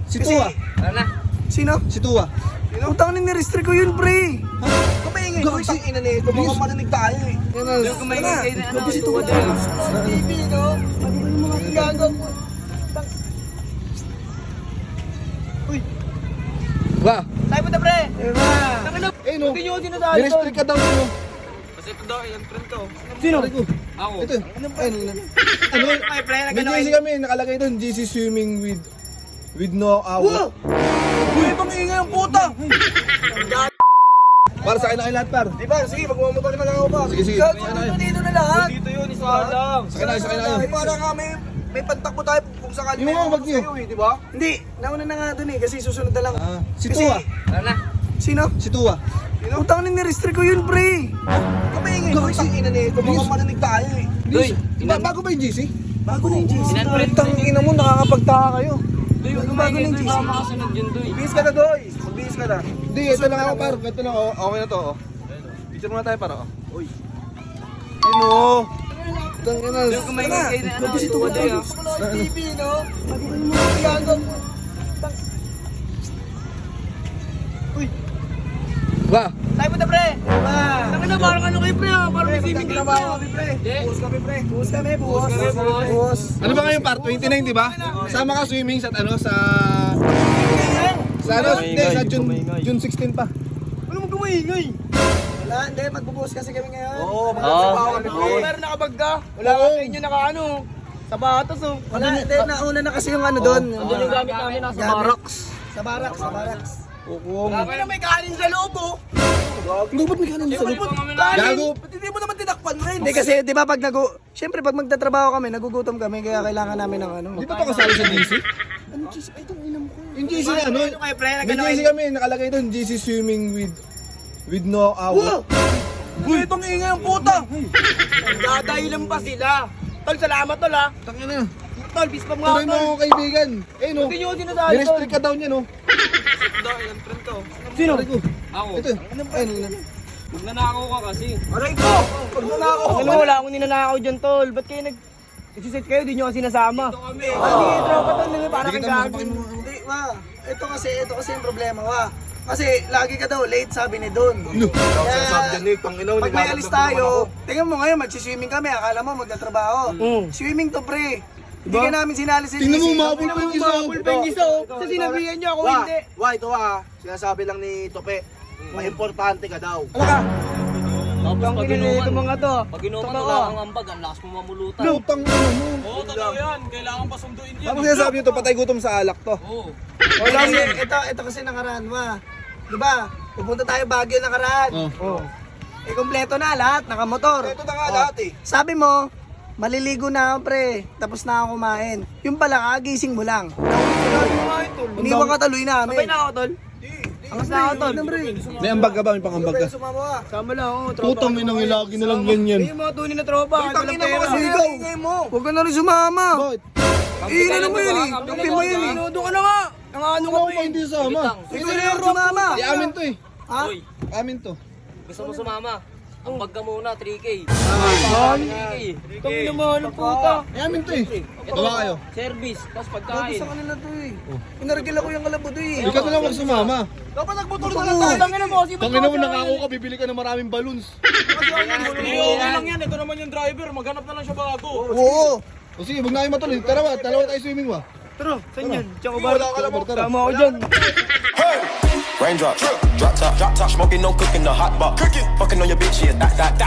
Si Tua. Ano na? Sino? Si Tua. Utang na ni-restrict ko yun, pre. Kumaingay ko, isang ina nito. Baka marinig tayo eh. Yung kumaingay kayo na ano. si Tua. TV, no? Ano ba yung mga gagawin mo? Uy, Ba? tayo po na pre! Diba? Eh no. Hindi nyo ako sinasali to. Nirestrict ka daw mo. Kasi ito daw, yung friend ko. Sino? Ako. Ito. Ano? Ay, pre, May GC kami, nakalagay doon, GC swimming with no Wow! Uy, itong ingay ang puta! Para sa akin na kayo lahat, par. Di ba? Sige, magmumotor na lang ako ba? Sige, sige. Gago Sakay na kayo. dito na lahat! Dito yun, isa lang. Sakay na kayo. Ay, para nga may pantakbo tayo kung sakali Yung mga bag niyo. di ba? Hindi, nauna na nga dun eh, kasi susunod na lang. Si Kasi- Tua. Ano na? Sino? Si Tua. Utang na ni-restrict ko yun, pre. Kumaingay ko, isang ina nito. Baka marinig tayo eh. Doy, bago ba yung GC? Bago na yung GC. Inan-print Utang ina mo, nakakapagtaka kayo. Doy, yung Bago kumaingay na yung doy, GC. baka makasunod yun doy. Bihis ka na, Doy. Magbihis ka na. Hindi, ito lang ako, par. Ito lang ako. Okay na to, oh. Picture muna tayo, par, oh. Uy. Yun, oh. Utang ina. Yung kumaingay kayo na ano. Magbihis ito, Doy, Doy. ah. TV, no? Bago na yung mga gagawin mo. Ba? Tayo po na pre! Diba? Ano na, parang ano kayo pre ah? Parang may swimming club Trabaho ah. kami, pre. Hindi. Buhos kami, pre. Buhos kami, buhos. Buhos kami, buhos. Buhos. Ano ba ngayon, par? 29, di ba? Sama ka swimming sa ano, sa ano, hindi, sa June 16 pa. Ano mo kumaingay? Wala, hindi. Magbubuhos kasi kami ngayon. Oo, magtatrabaho kami, pre. Pero nakabag ka. Wala ka sa inyo nakaano. Sapatos oh. Wala, hindi. Nauna na kasi yung ano doon. Andun yung gamit namin nasa Gamit. barracks. Sa barracks, sa barracks. Oo. Kami na may kanin sa loob oh. Hindi ba't may kanan sa loob? Gago. Ba't hindi mo naman tinakpan rin? Hindi kasi, di ba, siyempre pag magtatrabaho kami, nagugutom kami, kaya kailangan namin ng ano. Di ba ito kasali sa GC? Ano, cheese? Ay, itong inam ko. Yung GC na ano? Ano kayo pre? May GC kami, nakalagay doon, GC swimming with no Wow! Uy, itong ingay ang puta! Dadahilan pa sila. Tol, salamat tol ah. Tangin na. Tol, bis pa mga Tuloy mo tol. ako kaibigan. Eh no. Hindi nyo ako sinasali tol. Nirestrict ka daw niya no. Yung friend ko. Sino? Aray ko. Ako. Ito. Ano? Magnanakaw ka kasi. Aray ko! Pag nanakaw ko. Ano, wala akong ninanakaw dyan tol. Ba't kayo nag-exercise kayo? Di nyo ako sinasama. Ito kami. Hindi, tropa tol. Parang Hindi kang kita gago. masapakin mo. Hindi, wa. Ito kasi yung problema, wa. Kasi lagi ka daw late, sabi ni Don. Kaya, pag may alis tayo, tingnan mo ngayon, magsiswimming kami, akala mo magtatrabaho. Swimming to, pre. Hindi ka namin sinali sa Tingnan mo, GC. umabol pa yung isa. Full pa yung isa oh. Sa sinabihan nyo ako hindi. Wah, ito sinasabi lang ni Tope, importante ka daw. Ano ka? Ang kinilito mga to. Pag inuman, Totoo. wala kang ambag, ang lakas mo mamulutan. Lutang ano mo. Oo, totoo yan. Kailangan pasunduin yan. Ano sinasabi niyo to? Patay gutom sa alak to. Oo. Wala ito kasi nakaraan, wa. Diba? Pupunta tayo Baguio nakaraan. Oh. Eh, kompleto na lahat, nakamotor. Ito na nga lahat eh. Sabi mo, maliligo na ako, pre. Tapos na ako kumain. Yung pala, kagising mo lang. Iniwan ka taloy namin. Sabay na ako tol. Angas na ako tol. May ambag ka ba? May pangambag ka? Sumama ka. Sama lang ako. tropa. Putang ina ng lagi na lang ganyan. Yung mga tunay na tropa. Kahit walang Tangina mo pera. kasi ikaw. Huwag ka na rin sumama. Bakit? Ano mo yun eh. Kampi mo yun eh. Doon ka na nga. Ang ano Ano ka ako pa hindi sasama? Ikaw na yung sumama. Di amin to eh. Ha? Uy, Amin to. gusto mo sumama? Ambag ka muna, 3K. Mahal. 3K. Kami na mahal ng puta. Di amin to eh. Tawa kayo. Service, tapos Gabi pagkain. sa kanila to eh. Pinarigil ako yung kalabo to eh. Ikaw na lang magsumama. Dapat nagmotor na lang tayo. Tangina mo kasi. Tangin mo nangako ka, bibili ka ng maraming balloons. Okay lang yan. Ito naman yung driver. Maghanap na lang siya bago. Oo. O sige, huwag na kayo matuloy. Tara ba, dalawa tayo swimming ba? Tara, saan yan? Tsaka Wala ka lang, tara. Tama ako dyan. Raindrop, drop top, smoking, no cooking, the hot pot. Fucking on your bitch, yeah, that.